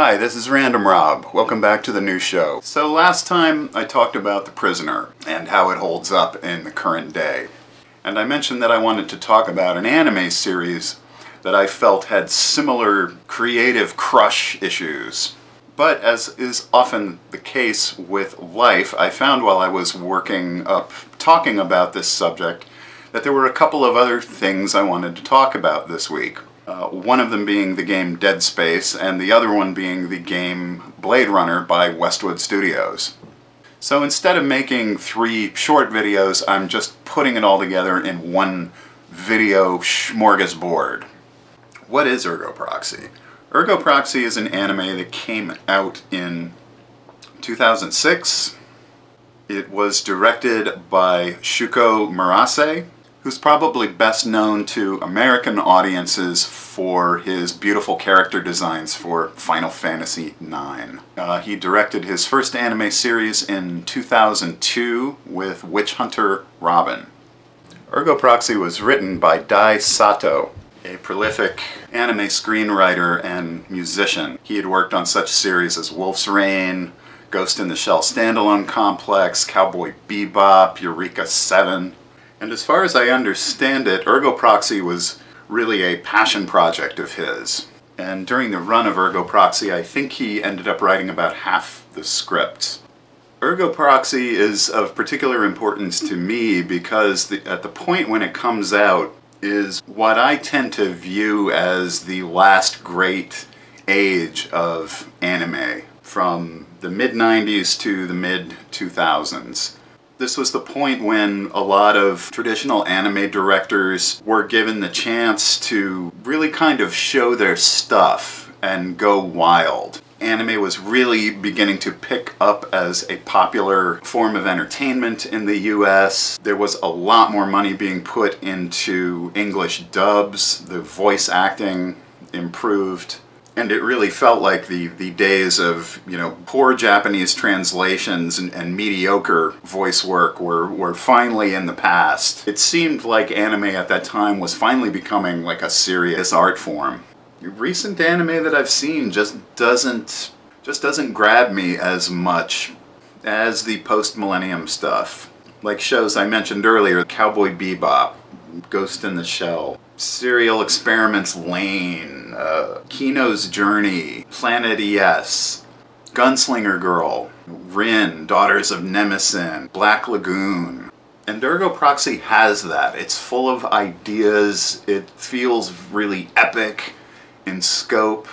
Hi, this is Random Rob. Welcome back to the new show. So last time I talked about The Prisoner and how it holds up in the current day. And I mentioned that I wanted to talk about an anime series that I felt had similar creative crush issues. But as is often the case with life, I found while I was working up talking about this subject that there were a couple of other things I wanted to talk about this week. One of them being the game Dead Space, and the other one being the game Blade Runner by Westwood'S Studios. So instead of making 3 short videos, I'm just putting it all together in one video smorgasbord. What is Ergo Proxy? Ergo Proxy is an anime that came out in 2006. It was directed by Shuko Murase, who's probably best known to American audiences for his beautiful character designs for Final Fantasy IX. He directed his first anime series in 2002 with Witch Hunter Robin. Ergo Proxy was written by Dai Sato, a prolific anime screenwriter and musician. He had worked on such series as Wolf's Rain, Ghost in the Shell Standalone Complex, Cowboy Bebop, Eureka 7. And as far as I understand it, Ergo Proxy was really a passion project of his. And during the run of Ergo Proxy, I think he ended up writing about half the script. Ergo Proxy is of particular importance to me because at the point when it comes out is what I tend to view as the last great age of anime, from the mid-90s to the mid-2000s. This was the point when a lot of traditional anime directors were given the chance to really kind of show their stuff and go wild. Anime was really beginning to pick up as a popular form of entertainment in the US. There was a lot more money being put into English dubs. The voice acting improved. And it really felt like the days of, poor Japanese translations and mediocre voice work were finally in the past. It seemed like anime at that time was finally becoming like a serious art form. Recent anime that I've seen just doesn't grab me as much as the post-millennium stuff. Like shows I mentioned earlier, Cowboy Bebop, Ghost in the Shell, Serial Experiments Lane, Kino's Journey, Planet ES, Gunslinger Girl, Rin, Daughters of Nemesis, Black Lagoon. And Ergo Proxy has that. It's full of ideas. It feels really epic in scope.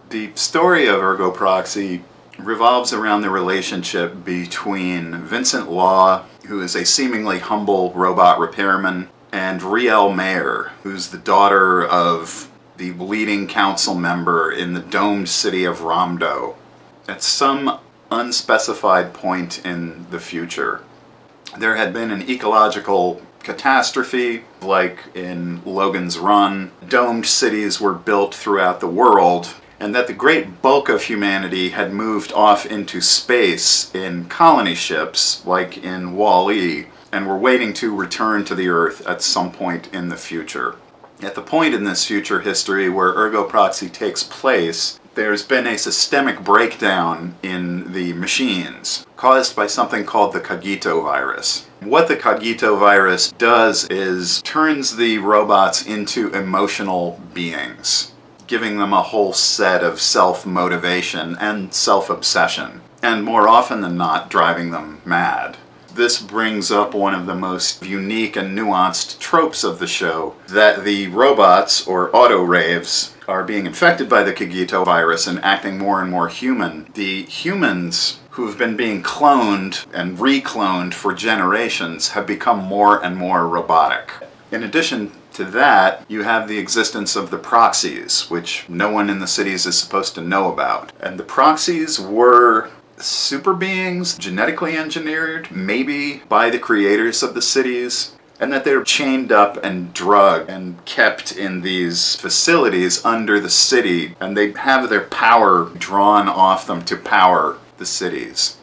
The story of Ergo Proxy revolves around the relationship between Vincent Law, who is a seemingly humble robot repairman, and Riel Mayer, who's the daughter of the leading council member in the domed city of Ramdo, at some unspecified point in the future. There had been an ecological catastrophe, like in Logan's Run. Domed cities were built throughout the world, and that the great bulk of humanity had moved off into space in colony ships, like in Wall-E, and were waiting to return to the Earth at some point in the future. At the point in this future history where Ergo Proxy takes place, there's been a systemic breakdown in the machines, caused by something called the Cogito virus. What the Cogito virus does is turns the robots into emotional beings, giving them a whole set of self-motivation and self-obsession, and more often than not, driving them mad. This brings up one of the most unique and nuanced tropes of the show, that the robots, or auto-raves, are being infected by the Cogito virus and acting more and more human. The humans who've been being cloned and recloned for generations have become more and more robotic. In addition to that, you have the existence of the proxies, which no one in the cities is supposed to know about. And the proxies were super beings, genetically engineered, maybe by the creators of the cities, and that they're chained up and drugged and kept in these facilities under the city, and they have their power drawn off them to power the cities.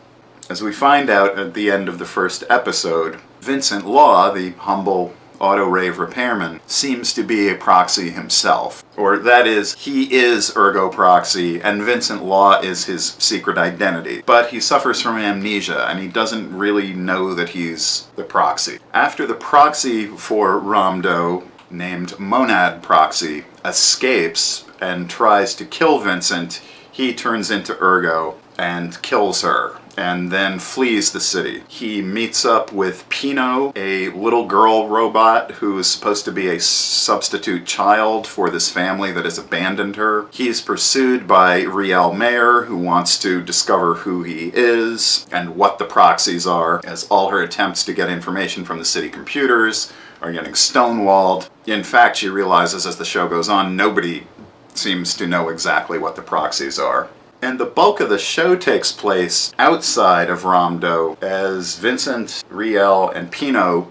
As we find out at the end of the first episode, Vincent Law, the humble auto rave repairman, seems to be a Proxy himself. Or that is, he is Ergo Proxy, and Vincent Law is his secret identity. But he suffers from amnesia, and he doesn't really know that he's the Proxy. After the Proxy for Ramdo, named Monad Proxy, escapes and tries to kill Vincent, he turns into Ergo and kills her, and then flees the city. He meets up with Pino, a little girl robot who is supposed to be a substitute child for this family that has abandoned her. He's pursued by Riel Mayer, who wants to discover who he is and what the proxies are, as all her attempts to get information from the city computers are getting stonewalled. In fact, she realizes as the show goes on, nobody seems to know exactly what the proxies are. And the bulk of the show takes place outside of Ramdo as Vincent, Riel, and Pino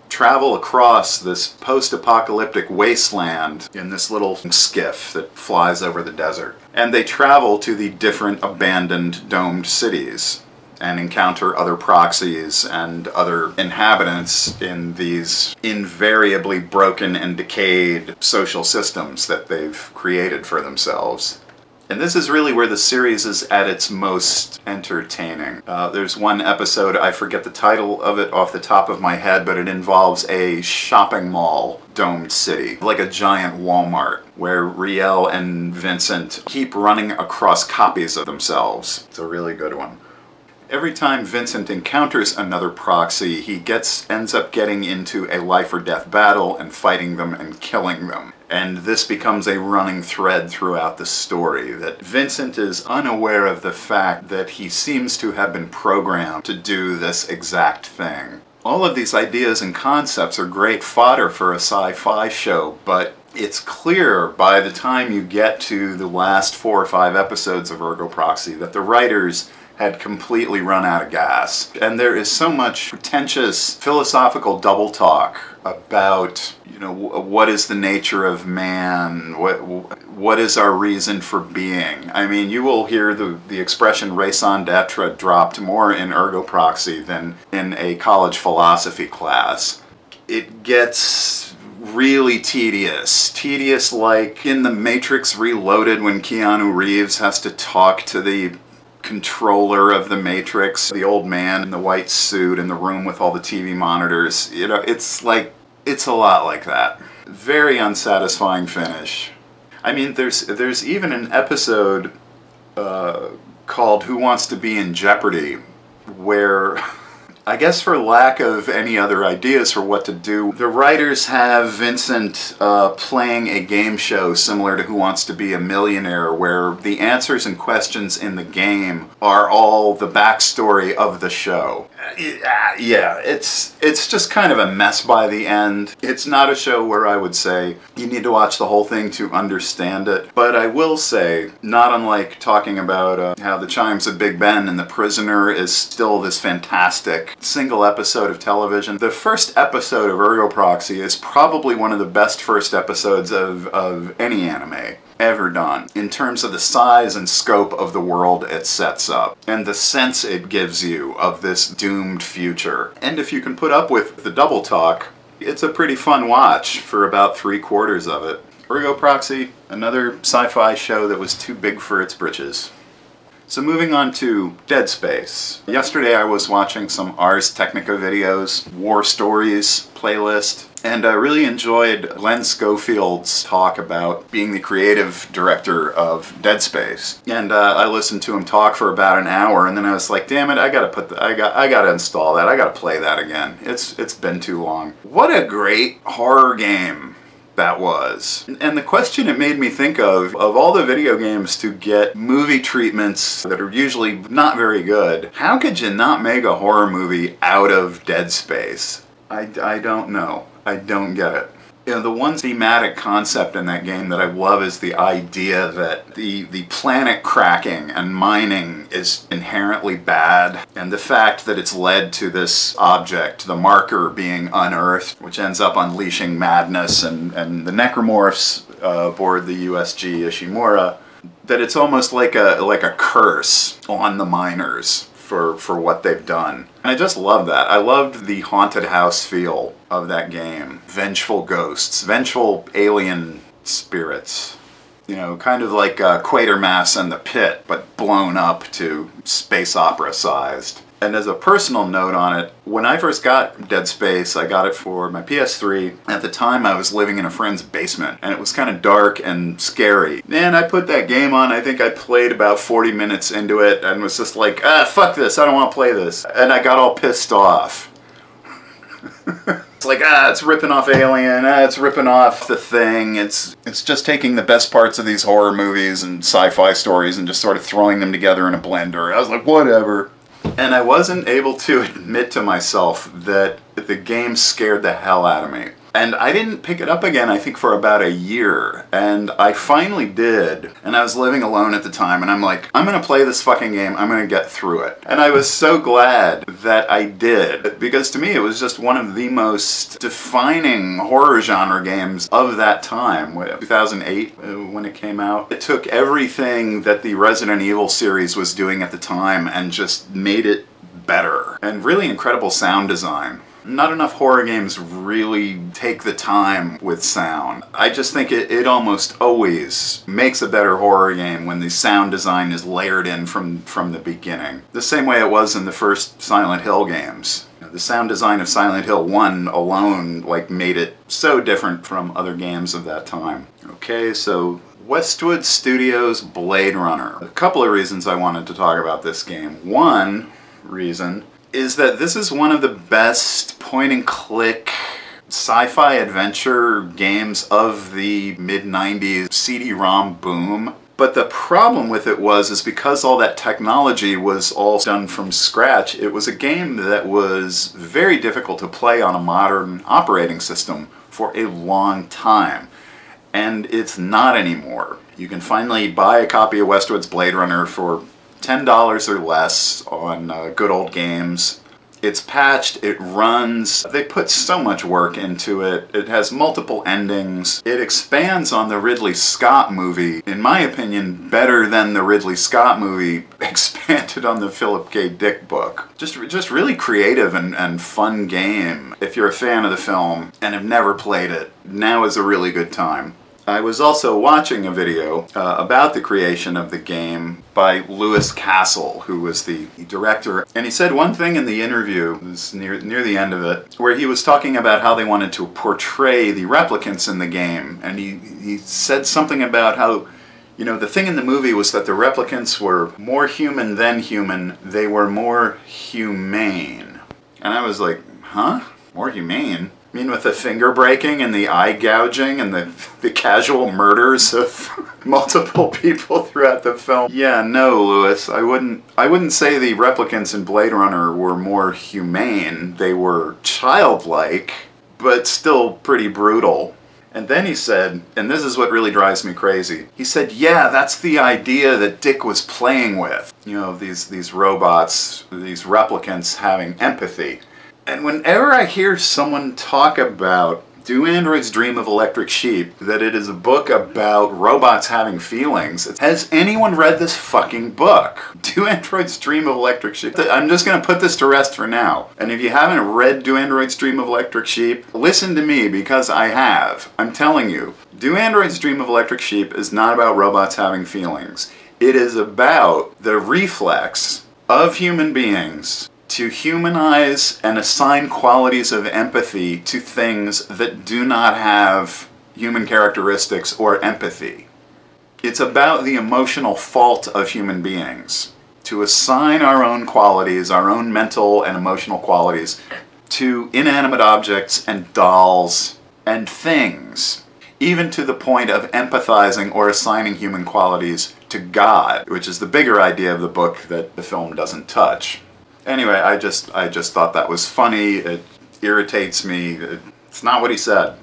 travel across this post-apocalyptic wasteland in this little skiff that flies over the desert. And they travel to the different abandoned domed cities and encounter other proxies and other inhabitants in these invariably broken and decayed social systems that they've created for themselves. And this is really where the series is at its most entertaining. There's one episode, I forget the title of it off the top of my head, but it involves a shopping mall domed city, like a giant Walmart, where Riel and Vincent keep running across copies of themselves. It's a really good one. Every time Vincent encounters another proxy, he ends up getting into a life or death battle and fighting them and killing them. And this becomes a running thread throughout the story, that Vincent is unaware of the fact that he seems to have been programmed to do this exact thing. All of these ideas and concepts are great fodder for a sci-fi show, but it's clear by the time you get to the last 4 or 5 episodes of Ergo Proxy that the writers had completely run out of gas. And there is so much pretentious philosophical double talk about, what is the nature of man? What is our reason for being? I mean, you will hear the expression raison d'etre dropped more in Ergo Proxy than in a college philosophy class. It gets really tedious. Tedious like in The Matrix Reloaded when Keanu Reeves has to talk to the controller of the Matrix, the old man in the white suit in the room with all the TV monitors. It's a lot like that. Very unsatisfying finish. I mean, there's even an episode called Who Wants to Be in Jeopardy, where I guess for lack of any other ideas for what to do, the writers have Vincent playing a game show similar to Who Wants to Be a Millionaire, where the answers and questions in the game are all the backstory of the show. Yeah, it's just kind of a mess by the end. It's not a show where I would say you need to watch the whole thing to understand it, but I will say, not unlike talking about how The Chimes of Big Ben and The Prisoner is still this fantastic single episode of television, the first episode of Ergo Proxy is probably one of the best first episodes of any anime ever done, in terms of the size and scope of the world it sets up, and the sense it gives you of this doomed future. And if you can put up with the double talk, it's a pretty fun watch for about 3/4 of it. Ergo Proxy, another sci-fi show that was too big for its britches. So moving on to Dead Space. Yesterday I was watching some Ars Technica videos, War Stories playlist, and I really enjoyed Glen Schofield's talk about being the creative director of Dead Space. And I listened to him talk for about an hour, and then I was like, damn it, I gotta install that, I gotta play that again. It's been too long. What a great horror game that was. And the question it made me think of all the video games to get movie treatments that are usually not very good, how could you not make a horror movie out of Dead Space? I don't know. I don't get it. The one thematic concept in that game that I love is the idea that the planet cracking and mining is inherently bad, and the fact that it's led to this object, the marker, being unearthed, which ends up unleashing madness and the necromorphs aboard the USG Ishimura, that it's almost like a curse on the miners for what they've done. And I just love that. I loved the haunted house feel of that game. Vengeful ghosts, vengeful alien spirits. You know, kind of like Quatermass and the Pit, but blown up to space opera sized. And as a personal note on it, when I first got Dead Space, I got it for my PS3. At the time, I was living in a friend's basement, and it was kind of dark and scary. And I put that game on. I think I played about 40 minutes into it, and was just like, fuck this, I don't want to play this. And I got all pissed off. It's like, it's ripping off Alien, it's ripping off The Thing. It's just taking the best parts of these horror movies and sci-fi stories and just sort of throwing them together in a blender. I was like, whatever. And I wasn't able to admit to myself that the game scared the hell out of me. And I didn't pick it up again, I think, for about a year. And I finally did. And I was living alone at the time, and I'm like, I'm going to play this fucking game. I'm going to get through it. And I was so glad that I did. Because to me, it was just one of the most defining horror genre games of that time. 2008, when it came out. It took everything that the Resident Evil series was doing at the time and just made it better. And really incredible sound design. Not enough horror games really take the time with sound. I just think it almost always makes a better horror game when the sound design is layered in from the beginning. The same way it was in the first Silent Hill games. The sound design of Silent Hill 1 alone made it so different from other games of that time. Okay, so Westwood Studios Blade Runner. A couple of reasons I wanted to talk about this game. One reason is that this is one of the best point-and-click sci-fi adventure games of the mid-90s CD-rom boom. But the problem with it is because all that technology was all done from scratch, it was a game that was very difficult to play on a modern operating system for a long time. And it's not anymore. You can finally buy a copy of Westwood's Blade Runner for $10 or less on good old games. It's patched, it runs, they put so much work into it, it has multiple endings, it expands on the Ridley Scott movie, in my opinion, better than the Ridley Scott movie expanded on the Philip K. Dick book. Just really creative and fun game. If you're a fan of the film and have never played it, now is a really good time. I was also watching a video about the creation of the game by Lewis Castle, who was the director. And he said one thing in the interview, it was near the end of it, where he was talking about how they wanted to portray the replicants in the game. And he said something about how, you know, the thing in the movie was that the replicants were more human than human. They were more humane. And I was like, huh? More humane? I mean, with the finger breaking and the eye gouging and the casual murders of multiple people throughout the film. Yeah, no, Lewis, I wouldn't say the replicants in Blade Runner were more humane. They were childlike, but still pretty brutal. And then he said, and this is what really drives me crazy, he said, yeah, that's the idea that Dick was playing with. You know, these robots, these replicants having empathy. And whenever I hear someone talk about Do Androids Dream of Electric Sheep, that it is a book about robots having feelings, has anyone read this fucking book? Do Androids Dream of Electric Sheep? I'm just going to put this to rest for now. And if you haven't read Do Androids Dream of Electric Sheep, listen to me, because I have. I'm telling you, Do Androids Dream of Electric Sheep is not about robots having feelings. It is about the reflex of human beings to humanize and assign qualities of empathy to things that do not have human characteristics or empathy. It's about the emotional fault of human beings, to assign our own qualities, our own mental and emotional qualities, to inanimate objects and dolls and things, even to the point of empathizing or assigning human qualities to God, which is the bigger idea of the book that the film doesn't touch. Anyway, I just thought that was funny. It irritates me. It's not what he said.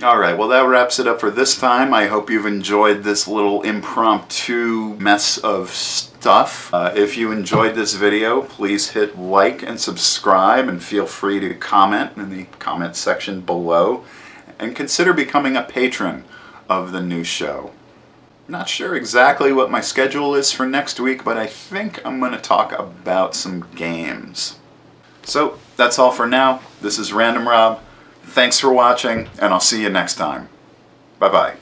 Alright, well that wraps it up for this time. I hope you've enjoyed this little impromptu mess of stuff. If you enjoyed this video, please hit like and subscribe, and feel free to comment in the comment section below. And consider becoming a patron of the new show. Not sure exactly what my schedule is for next week, but I think I'm going to talk about some games. So, that's all for now. This is Random Rob. Thanks for watching, and I'll see you next time. Bye-bye.